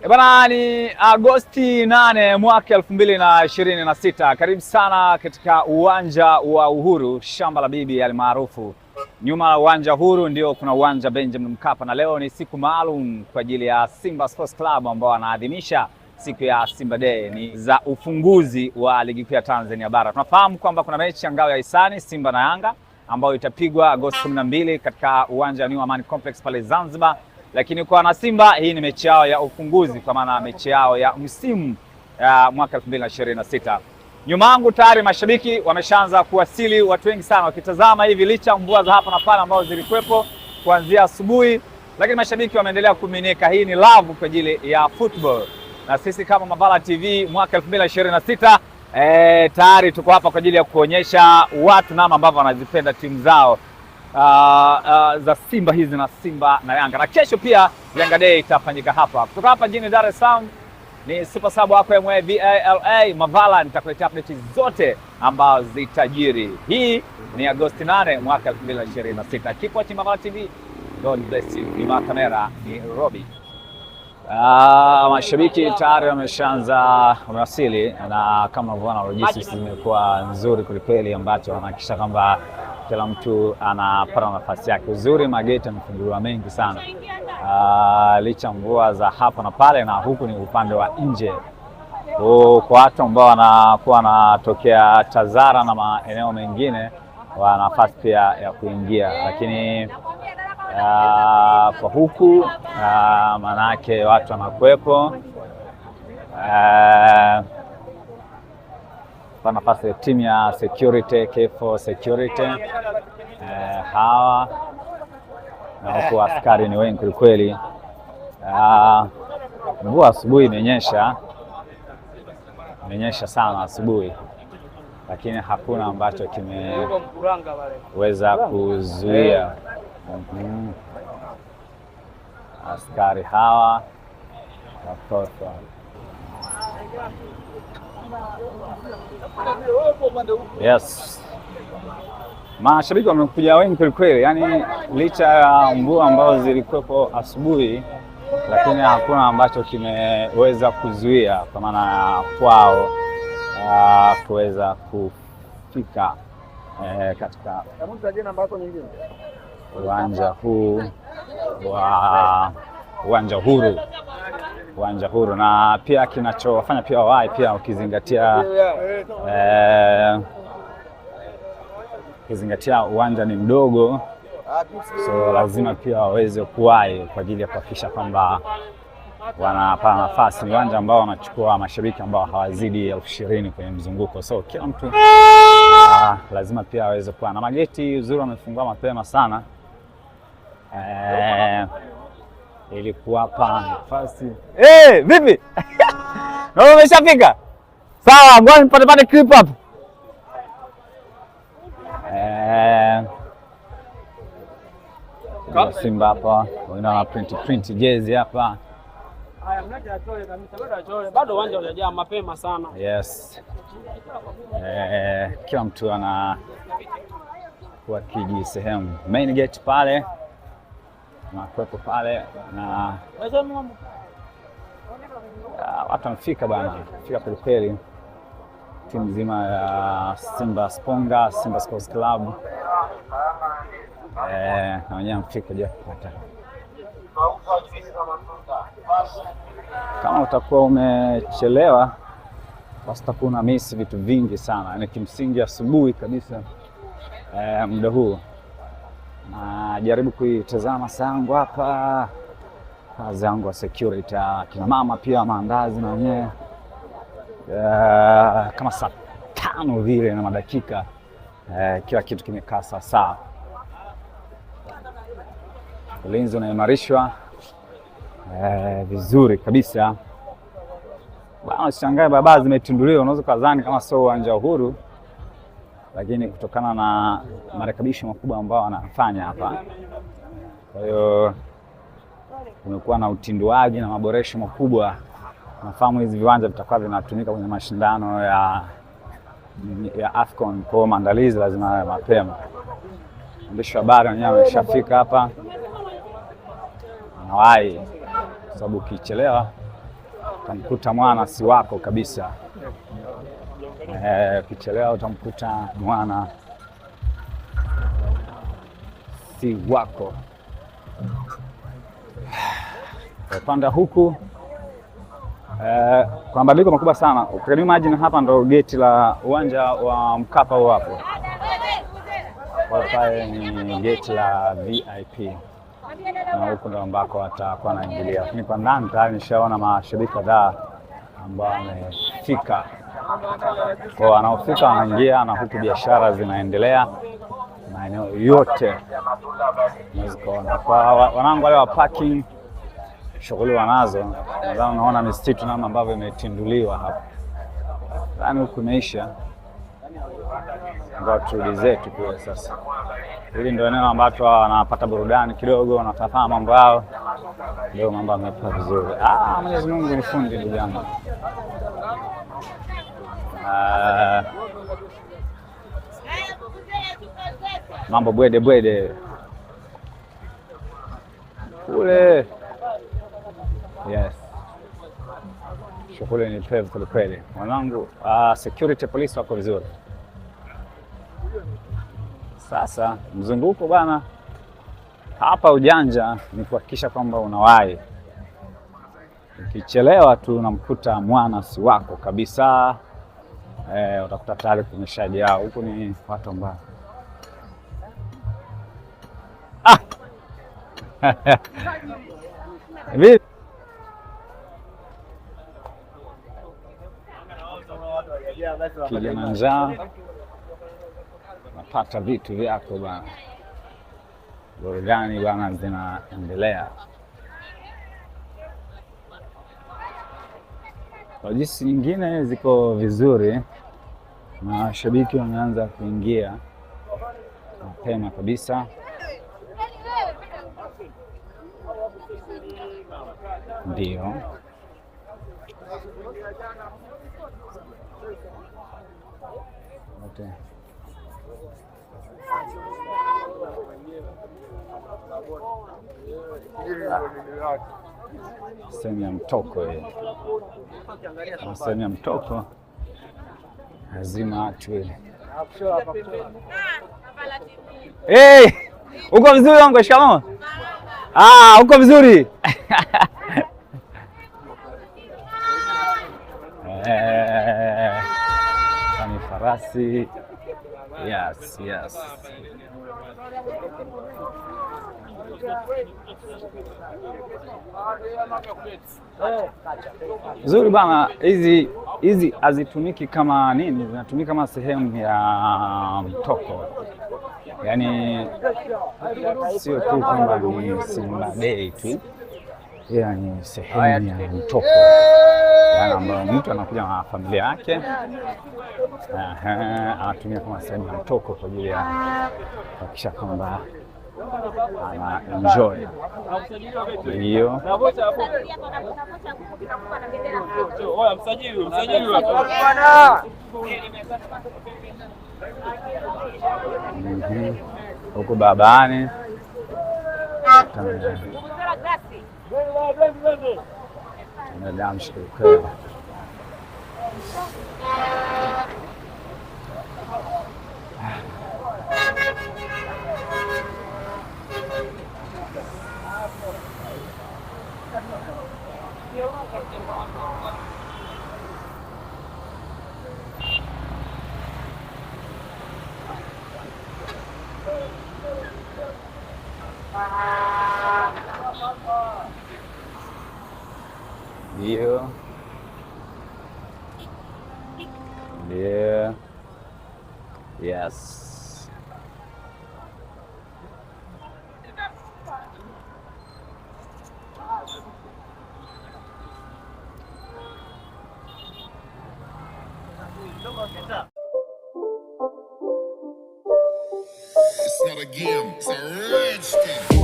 Bana, ni Agosti 8 mwaka 2026. Karibu sana katika uwanja wa Uhuru, shamba la bibi almaarufu. Nyuma ya uwanja Uhuru ndio kuna uwanja Benjamin Mkapa, na leo ni siku maalum kwa ajili ya Simba Sports Club ambao wanaadhimisha siku ya Simba Day, ni za ufunguzi wa ligi kuu ya Tanzania bara. Tunafahamu kwamba kuna mechi ya ngao ya hisani Simba na Yanga ambayo itapigwa Agosti 12 katika uwanja wa New Amani Complex pale Zanzibar. Lakini kwa wana Simba hii ni mechi yao ya ufunguzi, kwa maana mechi yao ya msimu mwaka 2026. Nyuma yangu tayari mashabiki wameshaanza kuwasili, watu wengi sana wakitazama hivi, licha mvua za hapa na pale ambazo zilikuwepo kuanzia asubuhi, lakini mashabiki wameendelea kuminika. Hii ni love kwa ajili ya football, na sisi kama Mavala TV mwaka 2026 tayari tuko hapa kwa ajili ya kuonyesha watu namna ambavyo wanazipenda timu zao za Simba hizi na Simba na Yanga. Na kesho pia Yanga Day itafanyika hapa. Kutoka hapa jijini Dar es Salaam ni Super Sub wako MVALA Mavala, nitakuletea update zote ambazo zitajiri. Hii ni Agosti 8 mwaka 2026. Keep watching Mavala TV. God bless you. Nyuma kamera ni Robbie. Mashabiki tayari wamewasili, na kama unavyoona logistics zimekuwa nzuri kweli, ambacho wanahakikisha kwamba kila mtu anapata nafasi yake. Uzuri mageti yamefunguliwa mengi sana, licha mvua za hapa na pale, na huku ni upande wa nje. Kwa watu ambao wanakuwa wanatokea Tazara na maeneo mengine, wana nafasi pia ya kuingia, lakini kwa huku manake watu wanakuwepo kwa nafasi ya timu ya security, K4 security hawa, na huku askari ni wengi kweli. Mvua asubuhi imenyesha sana asubuhi, lakini hakuna ambacho kimeweza kuzuia askari hawa watoto. Yes, mashabiki wamekuja wengi kweli, yani licha ya mvua ambazo zilikuwepo asubuhi, lakini hakuna ambacho kimeweza kuzuia kwa maana ya kwao kuweza kufika katika uwanja huu wa uwanja huru, na pia kinachowafanya pia wawai pia ukizingatia uwanja ni mdogo, so lazima pia waweze kuwai kwa ajili ya kuhakikisha kwamba wanapata nafasi. Ni uwanja ambao wanachukua mashabiki ambao hawazidi 20,000 kwenye mzunguko, so kila mtu lazima pia aweze kuwa na mageti. Uzuri wamefungua mapema sana ili kuwapa nafasi. Vipi? Na umeshafika? Sawa, ngoja nipate clip hapo. Simba hapa wana print jezi hapa. Haya, mnaje atole kabisa, bado uwanja hujajaa mapema sana. Yes. Kila mtu ana kwa kiji sehemu. Main gate pale na kwepo pale, na watu wamefika bana, fika kweli. Timu nzima ya Simba Sponga, Simba Sports Club na wenyewe mfika je kupata. Kama utakuwa umechelewa basi utakuwa na miss vitu vingi sana. Ni kimsingi asubuhi kabisa muda huu, na jaribu kuitazama sangu hapa, kazi yangu wa security, kina mama pia maandazi na wenyewe kama saa 5 vile na madakika, kila kitu kimekaa sawa. Ulinzi unaimarishwa vizuri kabisa bwana. Usishangae barabara zimetunduliwa, unaweza kudhani kama sio uwanja wa Uhuru, lakini kutokana na marekebisho makubwa ambao wanafanya hapa, kwa hiyo kumekuwa na utinduaji na maboresho makubwa. Nafahamu hizi viwanja vitakuwa vinatumika kwenye mashindano ya AFCON, kwa maandalizi lazima yawe mapema. Waandishi wa habari wenyewe wameshafika hapa, nawai sababu ukichelewa utamkuta mwana si wako kabisa. Ukichelewa utamkuta mwana si wako. Upande huku kuna mabadiliko makubwa sana. Can you imagine, hapa ndo geti la uwanja wa Mkapa huo hapo. Pale ni geti la VIP. Na huku ndo ambako watakuwa wanaingilia. Lakini kwa ndani tayari nishaona mashabiki kadhaa ambao wamefika. Kwa wanaofika wanaingia, na huku biashara zinaendelea maeneo yote. Unaweza kuona kwa wanangu wale wa parking, shughuli wanazo. Nadhani unaona misitu namna ambavyo imetinduliwa hapa. Yaani huku imeisha. Ndio shughuli zetu kwa sasa. Hili ndio eneo ambapo wanapata burudani kidogo, wanatafanya mambo yao. Leo mambo yamepa vizuri. Mwenyezi Mungu ni fundi ndugu yangu. Mambo bwede bwede. Kule. Yes. Shughuli ni pevu kwa kweli. Mwanangu, security police wako vizuri. Sasa mzunguko bana hapa, ujanja ni kuhakikisha kwamba unawahi. Ukichelewa tu unamkuta mwana si wako kabisa. Utakuta tayari kumeshajaa. Huku ni watu ambao hivi kijana njaa, napata vitu vyako bana. Burudani bana zinaendelea. Kwa jinsi nyingine ziko vizuri, na mashabiki wameanza kuingia mapema kabisa. Ndio. Okay. Sehemu ya mtoko hii. Sehemu ya mtoko lazima tuwe. Hey! Uko vizuri wangu, shikamoo. Uko vizuri. Ni farasi. Yes, yes. Zuri bana, hizi hazitumiki kama nini, zinatumika kama sehemu ya mtoko. Yaani sio tu kwamba ni Simba Day tu, ni sehemu ya mtoko. Yaani ambayo mtu anakuja na familia yake, anatumia kama sehemu ya mtoko kwa ajili ya kuhakikisha kwamba ana enjoy. Hiyo huko babani yeah. Yes. It's not a game, it's a rich thing.